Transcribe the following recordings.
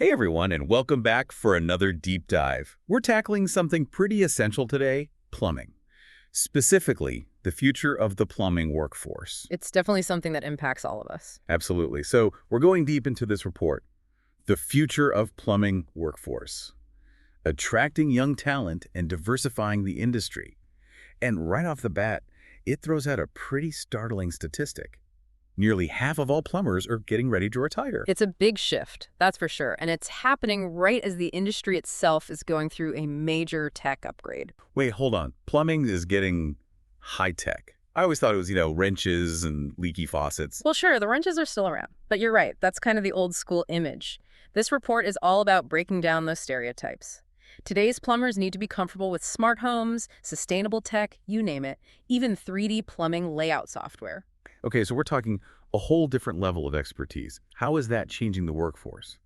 Hey everyone, and welcome back for another deep dive. We're tackling something pretty essential today, plumbing. Specifically, the future of the plumbing workforce. It's definitely something that impacts all of us. Absolutely. So we're going deep into this report. The future of plumbing workforce. Attracting young talent and diversifying the industry. And right off the bat, it throws out a pretty startling statistic. Nearly half of all plumbers are getting ready to retire. It's a big shift, that's for sure. And it's happening right as the industry itself is going through a major tech upgrade. Wait, hold on. Plumbing is getting high-tech. I always thought it was, wrenches and leaky faucets. Well, sure, the wrenches are still around. But you're right, that's kind of the old school image. This report is all about breaking down those stereotypes. Today's plumbers need to be comfortable with smart homes, sustainable tech, you name it, even 3D plumbing layout software. Okay, so we're talking a whole different level of expertise. How is that changing the workforce?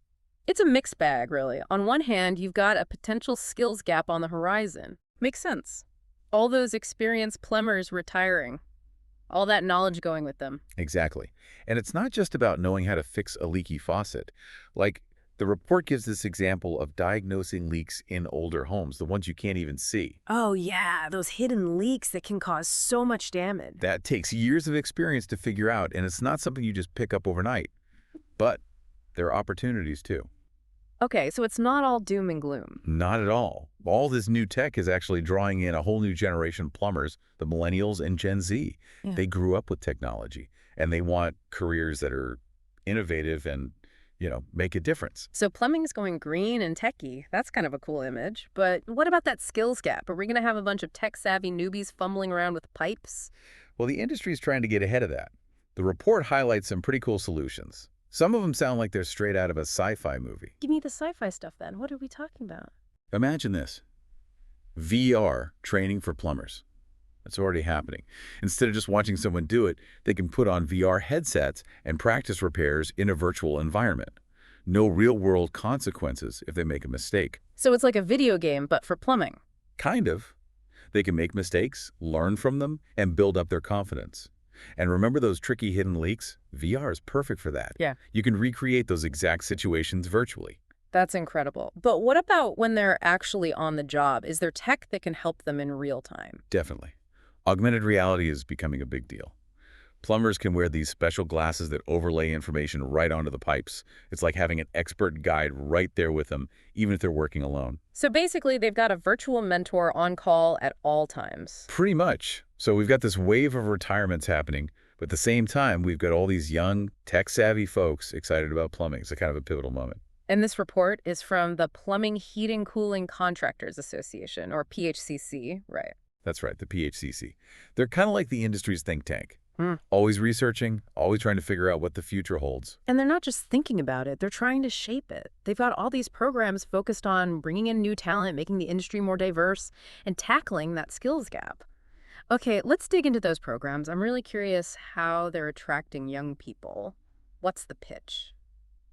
It's a mixed bag, really. On one hand, you've got a potential skills gap on the horizon. Makes sense. All those experienced plumbers retiring. All that knowledge going with them. Exactly. And it's not just about knowing how to fix a leaky faucet. Like, the report gives this example of diagnosing leaks in older homes, the ones you can't even see. Oh, yeah, those hidden leaks that can cause so much damage. That takes years of experience to figure out, and it's not something you just pick up overnight. But there are opportunities too. Okay, so it's not all doom and gloom. Not at all. All this new tech is actually drawing in a whole new generation of plumbers, the millennials and Gen Z. Yeah. They grew up with technology, and they want careers that are innovative and make a difference. So plumbing's going green and techy. That's kind of a cool image. But what about that skills gap? Are we going to have a bunch of tech-savvy newbies fumbling around with pipes? Well, the industry is trying to get ahead of that. The report highlights some pretty cool solutions. Some of them sound like they're straight out of a sci-fi movie. Give me the sci-fi stuff then. What are we talking about? Imagine this. VR training for plumbers. It's already happening. Instead of just watching someone do it, they can put on VR headsets and practice repairs in a virtual environment. No real-world consequences if they make a mistake. So it's like a video game, but for plumbing. Kind of. They can make mistakes, learn from them, and build up their confidence. And remember those tricky hidden leaks? VR is perfect for that. Yeah. You can recreate those exact situations virtually. That's incredible. But what about when they're actually on the job? Is there tech that can help them in real time? Definitely. Augmented reality is becoming a big deal. Plumbers can wear these special glasses that overlay information right onto the pipes. It's like having an expert guide right there with them, even if they're working alone. So basically, they've got a virtual mentor on call at all times. Pretty much. So we've got this wave of retirements happening, but at the same time, we've got all these young, tech-savvy folks excited about plumbing. It's a kind of a pivotal moment. And this report is from the Plumbing, Heating, Cooling Contractors Association, or PHCC, right? That's right, the PHCC. They're kind of like the industry's think tank. Hmm. Always researching, always trying to figure out what the future holds. And they're not just thinking about it, they're trying to shape it. They've got all these programs focused on bringing in new talent, making the industry more diverse, and tackling that skills gap. Okay, let's dig into those programs. I'm really curious how they're attracting young people. What's the pitch?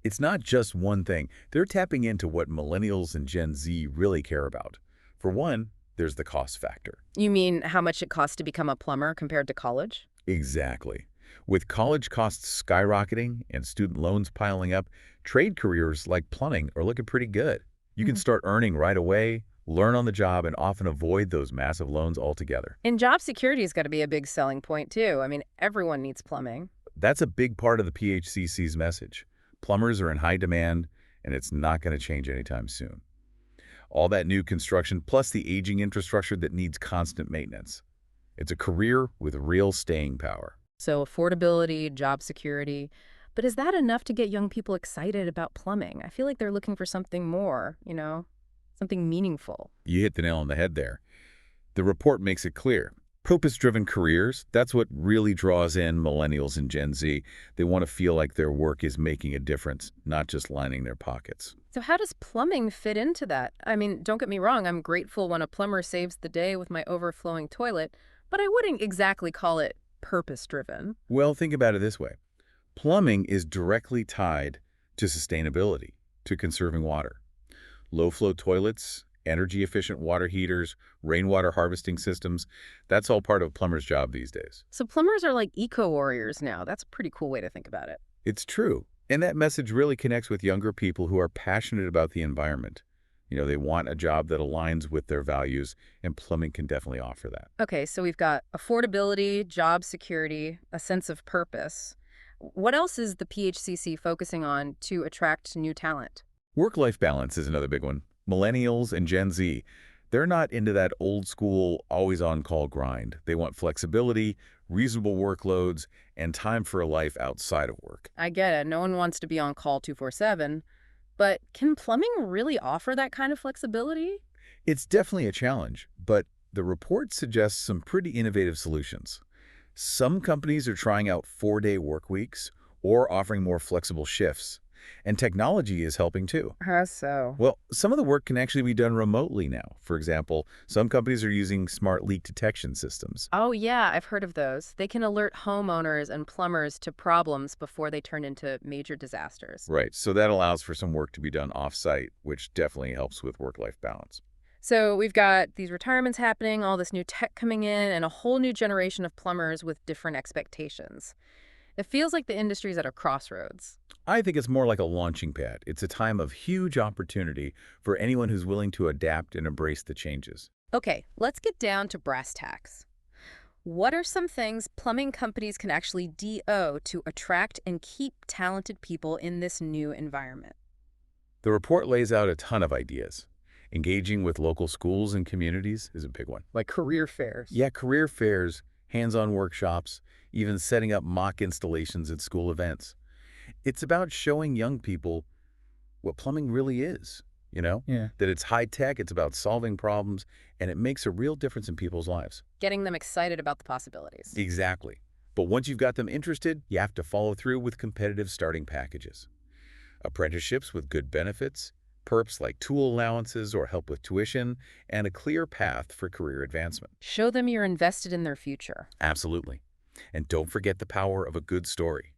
It's not just one thing. They're tapping into what millennials and Gen Z really care about. For one, there's the cost factor. You mean how much it costs to become a plumber compared to college? Exactly. With college costs skyrocketing and student loans piling up, trade careers like plumbing are looking pretty good. You can start earning right away, learn on the job, and often avoid those massive loans altogether. And job security has got to be a big selling point, too. I mean, everyone needs plumbing. That's a big part of the PHCC's message. Plumbers are in high demand, and it's not going to change anytime soon. All that new construction, plus the aging infrastructure that needs constant maintenance. It's a career with real staying power. So affordability, job security. But is that enough to get young people excited about plumbing? I feel like they're looking for something more, something meaningful. You hit the nail on the head there. The report makes it clear. Purpose-driven careers, that's what really draws in millennials and Gen Z. They want to feel like their work is making a difference, not just lining their pockets. So how does plumbing fit into that? I mean, don't get me wrong, I'm grateful when a plumber saves the day with my overflowing toilet, but I wouldn't exactly call it purpose-driven. Well, think about it this way. Plumbing is directly tied to sustainability, to conserving water. Low-flow toilets, energy-efficient water heaters, rainwater harvesting systems, that's all part of a plumber's job these days. So plumbers are like eco-warriors now. That's a pretty cool way to think about it. It's true. And that message really connects with younger people who are passionate about the environment. They want a job that aligns with their values, and plumbing can definitely offer that. Okay, so we've got affordability, job security, a sense of purpose. What else is the PHCC focusing on to attract new talent? Work-life balance is another big one. Millennials and Gen Z, they're not into that old school, always on-call grind. They want flexibility, reasonable workloads, and time for a life outside of work. I get it. No one wants to be on call 24/7. But can plumbing really offer that kind of flexibility? It's definitely a challenge, but the report suggests some pretty innovative solutions. Some companies are trying out 4-day work weeks or offering more flexible shifts, and technology is helping too. How so? Well, some of the work can actually be done remotely now. For example, some companies are using smart leak detection systems. Oh, yeah, I've heard of those. They can alert homeowners and plumbers to problems before they turn into major disasters. Right, so that allows for some work to be done off-site, which definitely helps with work-life balance. So we've got these retirements happening, all this new tech coming in, and a whole new generation of plumbers with different expectations. It feels like the industry's at a crossroads. I think it's more like a launching pad. It's a time of huge opportunity for anyone who's willing to adapt and embrace the changes. Okay, let's get down to brass tacks. What are some things plumbing companies can actually do to attract and keep talented people in this new environment? The report lays out a ton of ideas. Engaging with local schools and communities is a big one. Like career fairs. Yeah, career fairs, hands-on workshops, even setting up mock installations at school events. It's about showing young people what plumbing really is. Yeah. That it's high tech, it's about solving problems, and it makes a real difference in people's lives. Getting them excited about the possibilities. Exactly. But once you've got them interested, you have to follow through with competitive starting packages. Apprenticeships with good benefits, perks like tool allowances or help with tuition, and a clear path for career advancement. Show them you're invested in their future. Absolutely. And don't forget the power of a good story.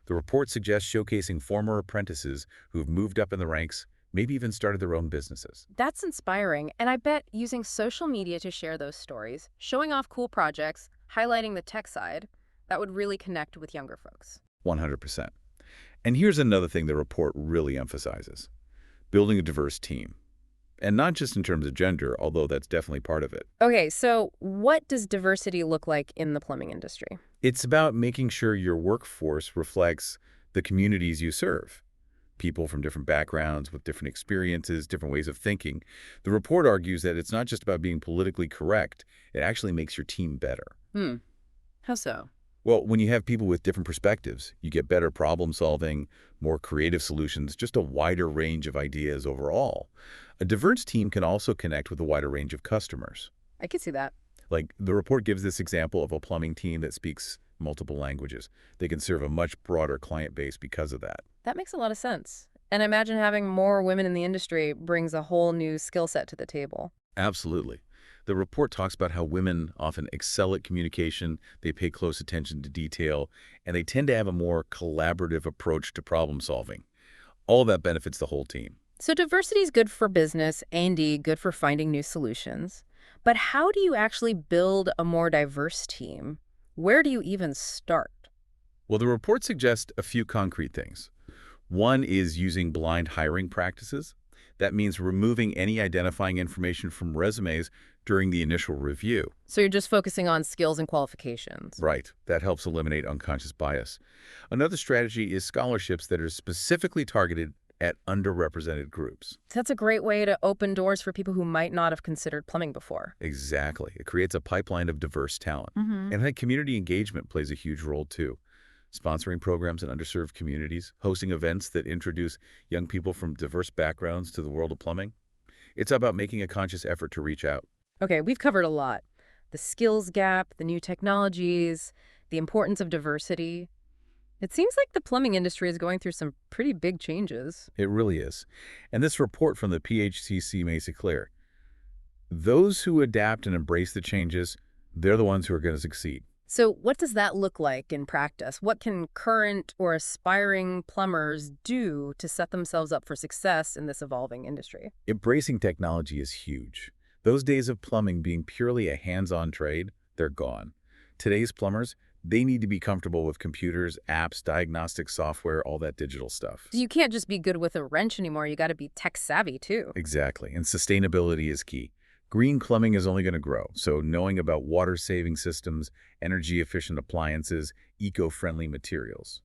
The report suggests showcasing former apprentices who've moved up in the ranks, maybe even started their own businesses. That's inspiring, and I bet using social media to share those stories, showing off cool projects, highlighting the tech side, that would really connect with younger folks. 100%. And here's another thing the report really emphasizes: building a diverse team. And not just in terms of gender, although that's definitely part of it. Okay, so what does diversity look like in the plumbing industry? It's about making sure your workforce reflects the communities you serve. People from different backgrounds with different experiences, different ways of thinking. The report argues that it's not just about being politically correct, it actually makes your team better. How so? Well, when you have people with different perspectives, you get better problem solving, more creative solutions, just a wider range of ideas overall. A diverse team can also connect with a wider range of customers. I could see that. Like, the report gives this example of a plumbing team that speaks multiple languages. They can serve a much broader client base because of that. That makes a lot of sense. And I imagine having more women in the industry brings a whole new skill set to the table. Absolutely. The report talks about how women often excel at communication, they pay close attention to detail, and they tend to have a more collaborative approach to problem solving. All of that benefits the whole team. So diversity is good for business and good for finding new solutions. But how do you actually build a more diverse team? Where do you even start? Well, the report suggests a few concrete things. One is using blind hiring practices. That means removing any identifying information from resumes during the initial review. So you're just focusing on skills and qualifications. Right. That helps eliminate unconscious bias. Another strategy is scholarships that are specifically targeted at underrepresented groups. That's a great way to open doors for people who might not have considered plumbing before. Exactly. It creates a pipeline of diverse talent. And then community engagement plays a huge role too. Sponsoring programs in underserved communities, hosting events that introduce young people from diverse backgrounds to the world of plumbing. It's about making a conscious effort to reach out. Okay, we've covered a lot. The skills gap, the new technologies, the importance of diversity. It seems like the plumbing industry is going through some pretty big changes. It really is. And this report from the PHCC makes it clear. Those who adapt and embrace the changes, they're the ones who are going to succeed. So what does that look like in practice? What can current or aspiring plumbers do to set themselves up for success in this evolving industry? Embracing technology is huge. Those days of plumbing being purely a hands-on trade, they're gone. Today's plumbers, They need to be comfortable with computers, apps, diagnostic software, all that digital stuff. You can't just be good with a wrench anymore. You got to be tech savvy too. Exactly. And sustainability is key. Green plumbing is only going to grow, so knowing about water-saving systems, energy-efficient appliances, eco-friendly materials,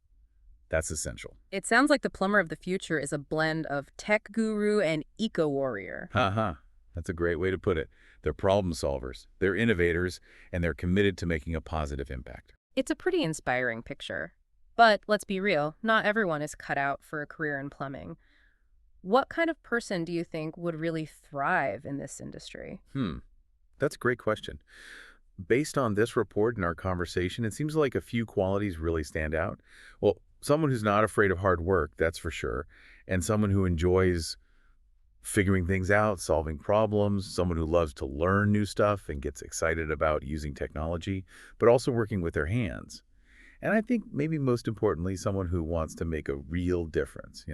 that's essential. It sounds like the plumber of the future is a blend of tech guru and eco warrior. Haha, that's a great way to put it. They're problem solvers, they're innovators, and they're committed to making a positive impact. It's a pretty inspiring picture. But let's be real, not everyone is cut out for a career in plumbing. What kind of person do you think would really thrive in this industry? That's a great question. Based on this report and our conversation, it seems like a few qualities really stand out. Well, someone who's not afraid of hard work, that's for sure, and someone who enjoys figuring things out, solving problems, someone who loves to learn new stuff and gets excited about using technology, but also working with their hands. And I think maybe most importantly, someone who wants to make a real difference,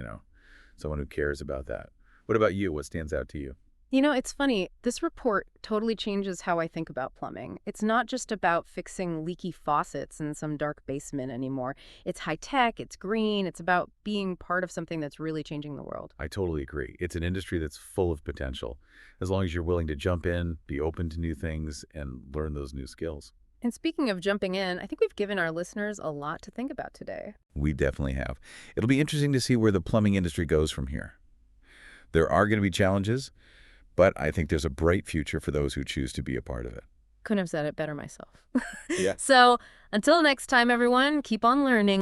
someone who cares about that. What about you? What stands out to you? It's funny. This report totally changes how I think about plumbing. It's not just about fixing leaky faucets in some dark basement anymore. It's high tech, it's green, it's about being part of something that's really changing the world. I totally agree. It's an industry that's full of potential, as long as you're willing to jump in, be open to new things, and learn those new skills. And speaking of jumping in, I think we've given our listeners a lot to think about today. We definitely have. It'll be interesting to see where the plumbing industry goes from here. There are going to be challenges, but I think there's a bright future for those who choose to be a part of it. Couldn't have said it better myself. Yeah. So until next time, everyone, keep on learning.